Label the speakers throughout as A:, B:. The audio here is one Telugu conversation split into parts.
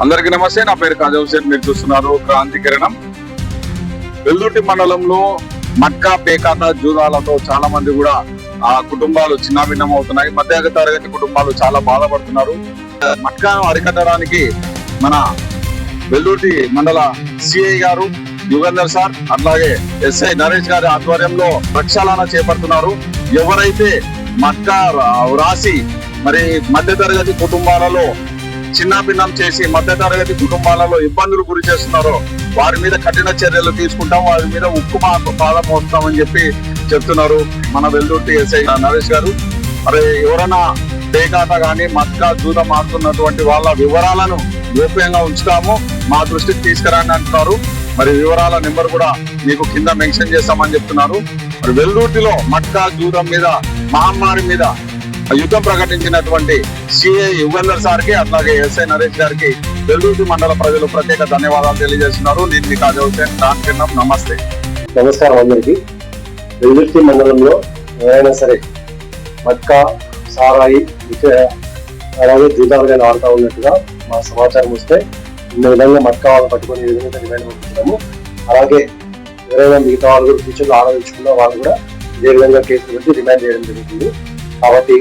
A: అందరికీ నమస్తే. నా పేరు కాజా హుసేన్. మీరు చూస్తున్నారు క్రాంతి కిరణం. వెల్దుర్తి మండలంలో మట్కా పేకాట జూదాలతో చాలా మంది కూడా ఆ కుటుంబాలు చిన్నాభిన్నం అవుతున్నాయి. మధ్య తరగతి కుటుంబాలు చాలా బాధపడుతున్నారు. మట్కాను అరికట్టడానికి మన వెల్దుర్తి మండల సిఐ గారు యుగంధర్ సార్ అట్లాగే ఎస్ఐ నరేష్ గారి ఆధ్వర్యంలో ప్రక్షాళన చేపడుతున్నారు. ఎవరైతే మట్కా రాసి మరి మధ్య తరగతి కుటుంబాలలో చిన్నాభిన్నం చేసి మధ్య తరగతి కుటుంబాలలో ఇబ్బందులు గురి చేస్తున్నారో వారి మీద కఠిన చర్యలు తీసుకుంటాం, వారి మీద ఉక్కు పాదం మోస్తామని చెప్పి చెప్తున్నారు మన వెల్దుర్తి ఎస్ఐ నరేష్ గారు. మరి ఎవరైనా పేకాట కానీ మట్కా జూదం ఆడుతున్నటువంటి వాళ్ళ వివరాలను గోప్యంగా ఉంచుతాము, మా దృష్టికి తీసుకురండి అంటున్నారు. మరి వివరాల నెంబర్ కూడా మీకు కింద మెన్షన్ చేస్తామని చెప్తున్నారు. మరి వెల్దుర్తిలో మట్కా జూదం మీద మహమ్మారి మీద యుద్ధం ప్రకటించినటువంటి సిఐ యుగంధర్ సార్కి అట్లాగే ఎస్ఐ నరేష్ గారికి వెల్దుర్తి మండల ప్రజలు ప్రత్యేక ధన్యవాదాలు తెలియజేస్తున్నారు. నేను మీ కాజా హుసేన్. నమస్తే.
B: నమస్కారం అందరికి. వెల్దుర్తి మండలంలో ఎవరైనా సరే మట్కా సారాయి అలాగే జూదాలు కానీ ఆడుతూ ఉన్నట్టుగా మా సమాచారం వస్తే ఈ విధంగా మట్కా వాళ్ళు పట్టుకొని ఈ విధంగా రిమైండ్ పంపిస్తున్నాము. అలాగే ఎవరైనా మిగతా వాళ్ళు కూడా ఫ్యూచర్లో ఆలోచించుకున్న వాళ్ళు కూడా ఇదే విధంగా కేసులు పెట్టి రిమైండ్ చేయడం జరుగుతుంది. కాబట్టి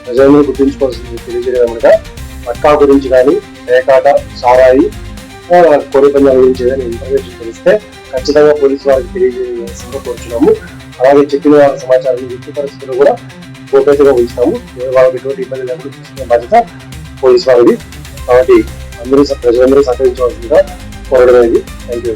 B: ప్రజలను గుర్తుంచుకోవాల్సింది తెలియజేయడం మట్కా గురించి కానీ పేకాట సారాయి కోడి పందాల గురించి ఏదైనా ఇన్ఫర్మేషన్ తెలిస్తే ఖచ్చితంగా పోలీసు వారికి తెలియజేయాల్సిందిగా కోరుచున్నాము. అలాగే చెప్పిన వాళ్ళ సమాచారాన్ని ఎట్టి పరిస్థితుల్లో కూడా గోప్యతగా ఉంచుతాము. వాళ్ళకి ఎటువంటి ఇబ్బంది లేకుండా చూసుకునే బాధ్యత పోలీసు వారిది. కాబట్టి ప్రజలందరూ సహకరించవలసిందిగా కోరడం అనేది. Thank you.